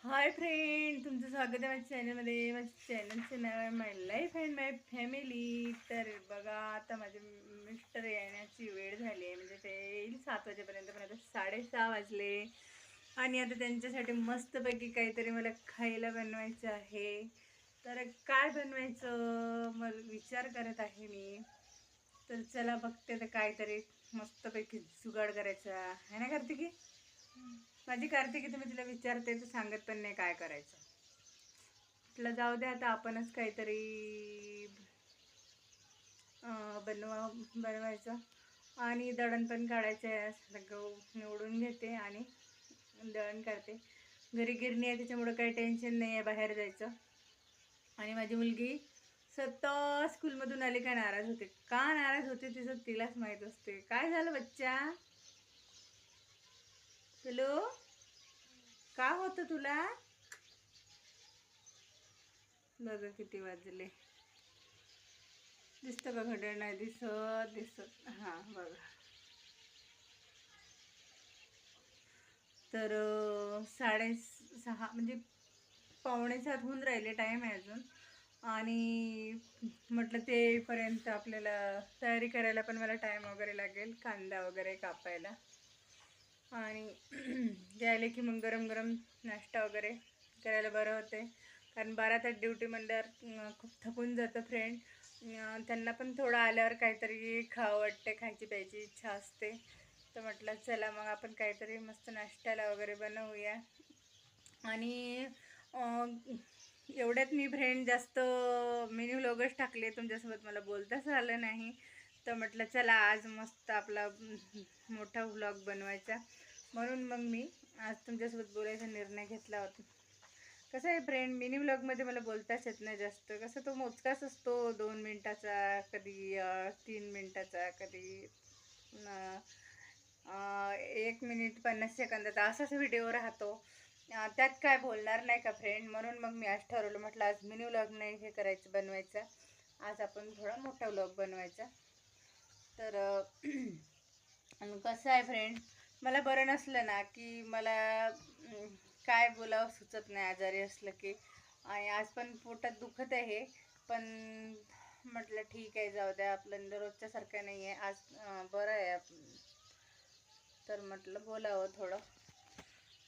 Hi friend, तुमचं स्वागत आहे माझ्या चॅनलमध्ये. माझ्या चॅनलचं नाव आहे माय लाईफ अँड माय फॅमिली. तर बघा, आता माझे मिस्टर येण्याची वेळ झाली आहे, म्हणजे ते येईल 7 वाजेपर्यंत, पण आता 6:30 वाजले. आणि आता त्यांच्यासाठी मस्तपैकी काहीतरी मला खायला बनवायचं आहे. तर काय बनवायचं मला विचार करत आहे मी. तर चला बघते, तर काहीतरी मस्तपैकी जुगाड करायचा आहे ना कार्तिकी. माझी कार्तिकी, तुम्ही तिला विचारते तर सांगत पण नाही काय करायचं. तिला जाऊ द्या, आता आपणच काहीतरी बनवायचं. आणि दळण पण काढायचं आहे. गहू निवडून घेते आणि दळण काढते. घरी गिरणी आहे त्याच्यामुळं काही टेन्शन नाही आहे बाहेर जायचं. आणि माझी मुलगी स्वतः स्कूलमधून आली का नाराज होते. का नाराज होते तिचं तिलाच माहीत असते. काय झालं बच्चा? हॅलो, का होतं तुला? बघा किती वाजले. दिसतं का? घड्याळ नाही दिसत. दिसत, हां बघा. तर 6:30 म्हणजे 6:45 होऊन राहिले, टाईम आहे अजून. आणि म्हटलं तेपर्यंत आपल्याला तयारी करायला पण मला टाईम वगैरे लागेल, कांदा वगैरे कापायला. आणि जे आले की मग गरम गरम नाश्ता वगैरे करायला बरं होते. कारण 12 तास ड्युटी म्हणल्यावर खूप थकून जातं फ्रेंड. त्यांना पण थोडं आल्यावर काहीतरी खावं वाटते, खायची प्यायची इच्छा असते. तर म्हटलं चला मग आपण काहीतरी मस्त नाश्त्याला वगैरे बनवूया. आणि एवढ्यात मी फ्रेंड जास्त मिनी व्लॉगच टाकले, तुमच्यासोबत मला बोलताच आलं नाही. तर म्हटलं चला आज मस्त आपला मोठा व्लॉग बनवायचा. म्हणून मग मी आज तुमच्यासोबत बोलायचा निर्णय घेतला होता. कसं आहे फ्रेंड, मिनी व्लॉगमध्ये मला बोलताच येत नाही जास्त. कसं तो मोजकाच असतो, 2 मिनटाचा, कधी 3 मिनटाचा, कधी 1 मिनिट 50 सेकंदाचा असाच व्हिडिओ राहतो. त्यात काय बोलणार नाही का फ्रेंड. म्हणून मग मी आज ठरवलं, म्हटलं आज मिनी व्लॉग नाही हे करायचं बनवायचं, आज आपण थोडा मोठा व्लॉग बनवायचा. तर कसं आहे फ्रेंड, मला बरं नसलं ना की मला काय बोलावं सुचत नाही आजारी असलं की. आणि आज पण पोटात दुखत आहे, पण म्हटलं ठीक आहे जाऊ द्या, आपलं रोजच्यासारखं नाही आहे आज. बरं आहे. तर म्हटलं बोलावं थोडं.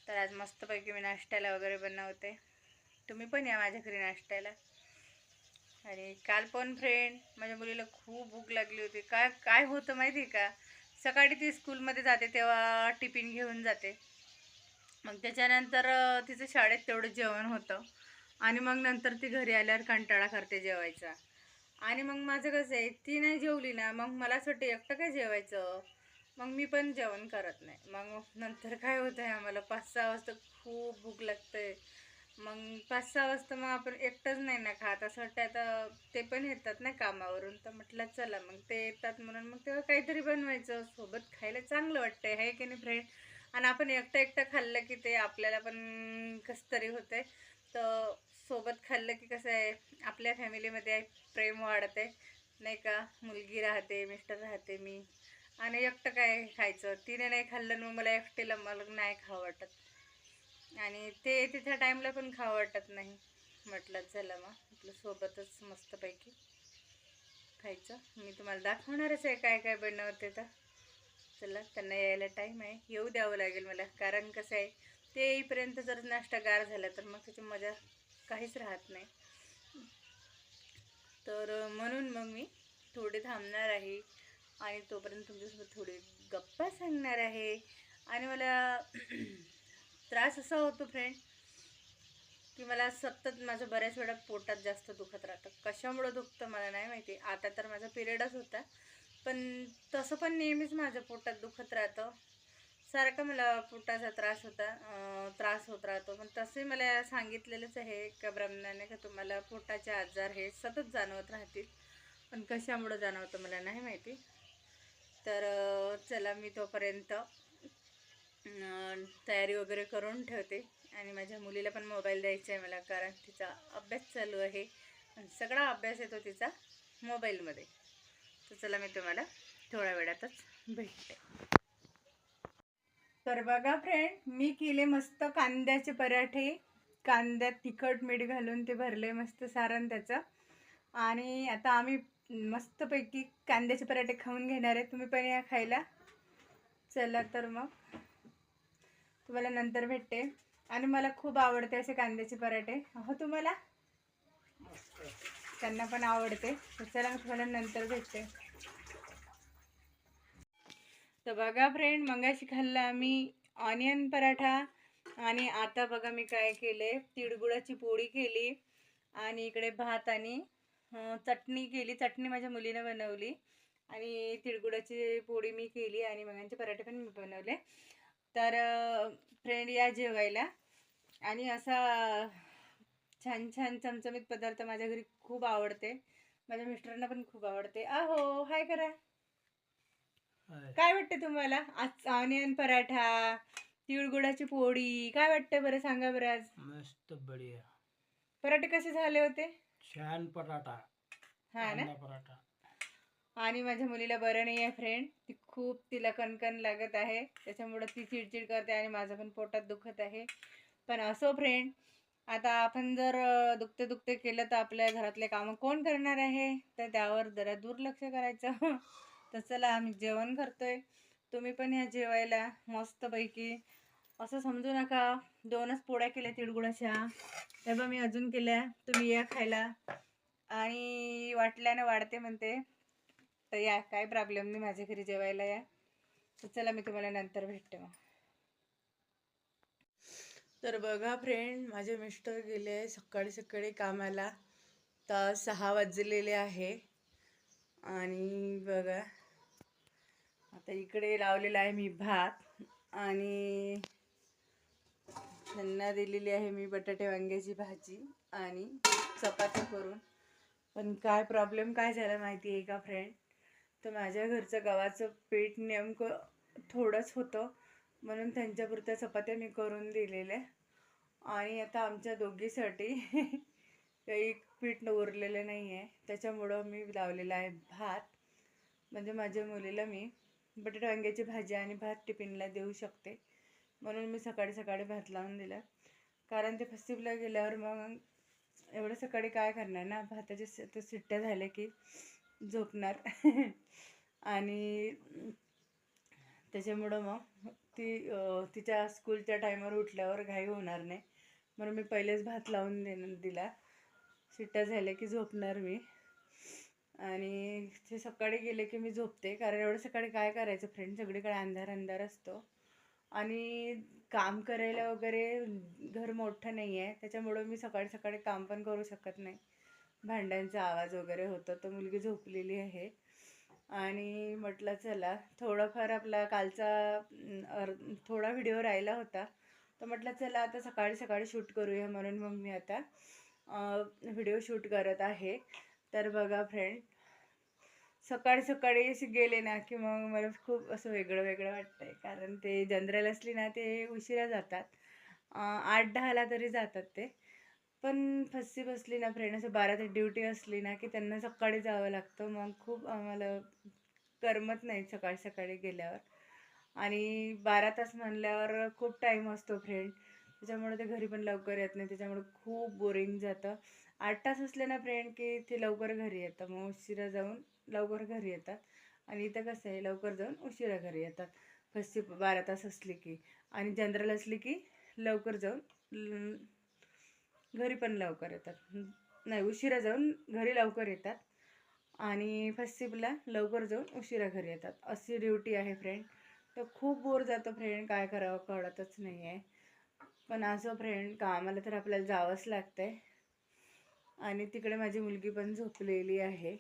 तर आज मस्तपैकी मी नाश्त्याला वगैरे बनवते. तुम्ही पण या माझ्या घरी नाश्त्याला. आणि काल पण फ्रेंड माझ्या मुलीला खूप भूक लागली होती. काय काय होतं माहिती आहे का, सकाळी ती स्कूलमध्ये जाते तेव्हा टिफिन घेऊन जाते. मग त्याच्यानंतर तिचं शाळेत तेवढं जेवण होतं. आणि मग नंतर ती घरी आल्यावर कंटाळा करते जेवायचा. आणि मग माझं कसं आहे, ती नाही जेवली ना मग मला असं वाटतं एकटं काय जेवायचं. मग मी पण जेवण करत नाही. मग नंतर काय होतं आहे, आम्हाला 5-6 वाजता खूप भूक लागते. मग 5-6 वाजता मग आपण एकटंच नाही ना खात, असं वाटतं आता ते पण येतात ना कामावरून. तर म्हटलं चला मग ते येतात म्हणून मग तेव्हा काहीतरी बनवायचं, सोबत खायला चांगलं वाटतंय, आहे की नाही फ्रेंड. आणि आपण एकटं एकटं खाल्लं की ते आपल्याला पण कसं तरी होतंय. तर सोबत खाल्लं की कसं आहे, आपल्या फॅमिलीमध्ये प्रेम वाढते नाही का. मुलगी राहते, मिस्टर राहते, मी. आणि एकटं काय खायचं, तिने नाही खाल्लं मग मला एकटीला मला नाही खावं वाटत. आणि ते तिच्या टाईमला पण खावं वाटत नाही. म्हटलं चला मग आपलं सोबतच मस्तपैकी खायचं. मी तुम्हाला दाखवणारच आहे काय काय बनवते. तर चला, त्यांना यायला टाईम आहे, येऊ द्यावं लागेल मला. कारण कसं आहे, ते येईपर्यंत जर नाश्ता गार झाला तर मग त्याची मजा काहीच राहत नाही. तर म्हणून मग मी थोडे थांबणार आहे. आणि तोपर्यंत तुमच्यासोबत थोडी गप्पा सांगणार आहे. आणि मला त्रास असा होतो फ्रेंड की मला सतत माझं बऱ्याच वेळा पोटात जास्त दुखत राहतं. कशामुळं दुखतं मला नाही माहिती. आता तर माझा पिरियडच होता, पण तसं पण नेहमीच माझं पोटात दुखत राहतं. सारखं मला पोटाचा त्रास होत राहतो. पण तसे मला सांगितलेलंच आहे का ब्रह्मनाने, का तुम्हाला पोटाचे आजार हे सतत जाणवत राहतील. पण कशामुळं जाणवतं मला नाही माहिती. तर चला मी तोपर्यंत तयारी वगैरे करून ठेवते. आणि माझ्या मुलीला पण मोबाईल द्यायचा आहे मला, कारण तिचा अभ्यास चालू आहे. सगळा अभ्यास येतो तिचा मोबाईलमध्ये. तर चला मी तुम्हाला थोड्या वेळातच भेटते. तर बघा फ्रेंड, मी केले मस्त कांद्याचे पराठे. कांद्यात तिखट मीठ घालून ते भरले मस्त सारण त्याचं. आणि आता आम्ही मस्तपैकी कांद्याचे पराठे खाऊन घेणार आहे. तुम्ही पण या खायला. चला तर मग तुम्हाला नंतर भेटते. आणि मला खूप आवडते असे कांद्याचे पराठे. हो तुम्हाला? त्यांना पण आवडते. तर चला मग तुम्हाला नंतर भेटते. तर बघा फ्रेंड, मगाशी खाल्ला आम्ही ऑनियन पराठा. आणि आता बघा मी काय केले, तिळगुळाची पोळी केली आणि इकडे भात आणि चटणी केली. चटणी माझ्या मुलीने बनवली आणि तिळगुळाची पोळी मी केली आणि मगांचे पराठे पण मी बनवले. तर फ्रेंड या जेवायला. आणि असा छान छान चमचमीत पदार्थ माझ्या घरी खूप आवडते. माझ्या मिस्टरांना पण खूप आवडते. आहो हाय करा. काय वाटते तुम्हाला आज ऑनियन पराठा, तिळगुळाची पोळी काय वाटतं बरं सांगा बरं. आज मस्त बढिया पराठे कसे झाले होते? छान पराठा. हा ना. पराठा. आणि माझ्या मुलीला बरं नाही आहे फ्रेंड. ती खूप तिला कणकण लागत आहे, त्याच्यामुळे ती चिडचिड करते आणि माझं पण पोटात दुखत आहे. पण असो फ्रेंड, आता आपण जर दुखते दुखते केलं तर आपल्या घरातले कामं कोण करणार आहे? तर त्यावर जरा दुर्लक्ष करायचं. तर चला आम्ही जेवण करतोय. तुम्ही पण ह्या जेवायला मस्तपैकी. असं समजू नका 2च पोळ्या केल्या तिळगुळाच्या. तेव्हा मी अजून केल्या. तुम्ही या खायला. आणि वाटल्यानं वाढते म्हणते. तर या, काय प्रॉब्लेम नाही, माझ्या घरी जेवायला या. तर चला मी तुम्हाला नंतर भेटते मग. तर बघा फ्रेंड, माझे मिस्टर गेले सकाळी सकाळी कामाला. तर 6 वाजलेले आहे. आणि बघा आता इकडे लावलेला आहे मी भात आणि त्यांना दिलेली आहे मी बटाटे वांग्याची भाजी आणि चपाती करून. पण काय प्रॉब्लेम काय झाला माहिती आहे का फ्रेंड? तर माझ्या घरचं गव्हाचं पीठ नेमकं थोडंच होतं, म्हणून त्यांच्यापुरत्या चपात्या मी करून दिलेल्या. आणि आता आमच्या दोघीसाठी काही पीठ उरलेलं नाही आहे, त्याच्यामुळं मी लावलेला आहे भात. म्हणजे माझ्या मुलीला मी बटाटे वांग्याची भाजी आणि भात टिफिनला देऊ शकते, म्हणून मी सकाळी सकाळी भात लावून दिला. कारण ते फस्टिवला गेल्यावर मग एवढं सकाळी काय करणार ना, भाताच्या तर शिट्ट्या झाल्या की झोपणार. आणि त्याच्यामुळं मग तिच्या स्कूलच्या टायमावर उठल्यावर घाई होणार नाही, म्हणून मी पहिलेच भात लावून दिला. शिट्ट्या झाल्या की झोपणार मी. आणि ते सकाळी गेले की मी झोपते, कारण एवढं सकाळी काय करायचं फ्रेंड, सगळीकडे अंधार अंधार असतो आणि काम करायला वगैरे घर मोठं नाही आहे, त्याच्यामुळं मी सकाळी सकाळी काम पण करू शकत नाही. भांड्यांचा आवाज वगैरे होतो. तर मुलगी झोपलेली आहे आणि म्हटलं चला थोडंफार आपला कालचा थोडा व्हिडिओ राहिला होता, तर म्हटलं चला आता सकाळी सकाळी शूट करूया, म्हणून मग मी आता व्हिडिओ शूट करत आहे. तर बघा फ्रेंड, सकाळी सकाळी असे गेले ना की मग मला खूप असं वेगळं वेगळं वाटतंय, कारण ते जनरल असली ना ते उशिरा जातात, 8-10ला तरी जातात ते. पण फस्सी बसली ना फ्रेंड, असं 12 ते ड्युटी असली ना की त्यांना सकाळी जावं लागतं, मग खूप आम्हाला करमत नाही सकाळी सकाळी गेल्यावर. आणि 12 तास म्हणल्यावर खूप टाईम असतो फ्रेंड, त्याच्यामुळे ते घरी पण लवकर येत नाही, त्याच्यामुळे खूप बोरिंग जातं. 8 तास असले ना फ्रेंड की ते लवकर घरी येतं, मग उशिरा जाऊन लवकर घरी येतात. आणि इथं कसं आहे, लवकर जाऊन उशिरा घरी येतात फस्सी 12 तास असली की. आणि जनरल असली की लवकर जाऊन घरी पण लवकर येतात, नाही उशिरा जाऊन घरी लवकर येतात आणि फस्टिवला लवकर जाऊन उशिरा घरी येतात, अशी ड्युटी आहे फ्रेंड. तर खूप बोर जातं फ्रेंड, काय करावं कळतच नाही आहे. पण असं फ्रेंड, कामाला तर आपल्याला जावंच लागतं आहे. आणि तिकडे माझी मुलगी पण झोपलेली आहे.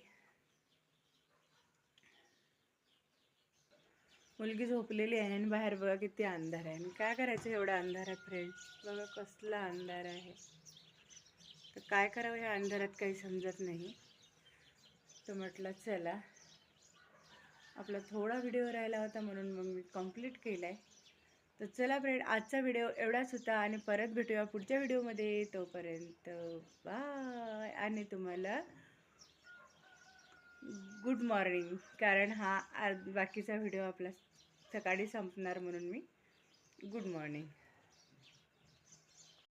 मुलगी झोपलेली आहे आणि बाहेर बघा किती अंधार आहे, आणि काय करायचं एवढा अंधारात फ्रेंड. बघा कसला अंधार आहे, तर काय करावं ह्या अंधारात काही समजत नाही. तर म्हटलं चला, आपला थोडा व्हिडिओ राहिला होता म्हणून मग मी कंप्लीट केला आहे. तर चला फ्रेंड, आजचा व्हिडिओ एवढाच होता आणि परत भेटूया पुढच्या व्हिडिओमध्ये. तोपर्यंत बाय. आणि तुम्हाला गुड मॉर्निंग, कारण हा बाकीचा व्हिडिओ आपला सकाळी संपणार, म्हणून मी गुड मॉर्निंग.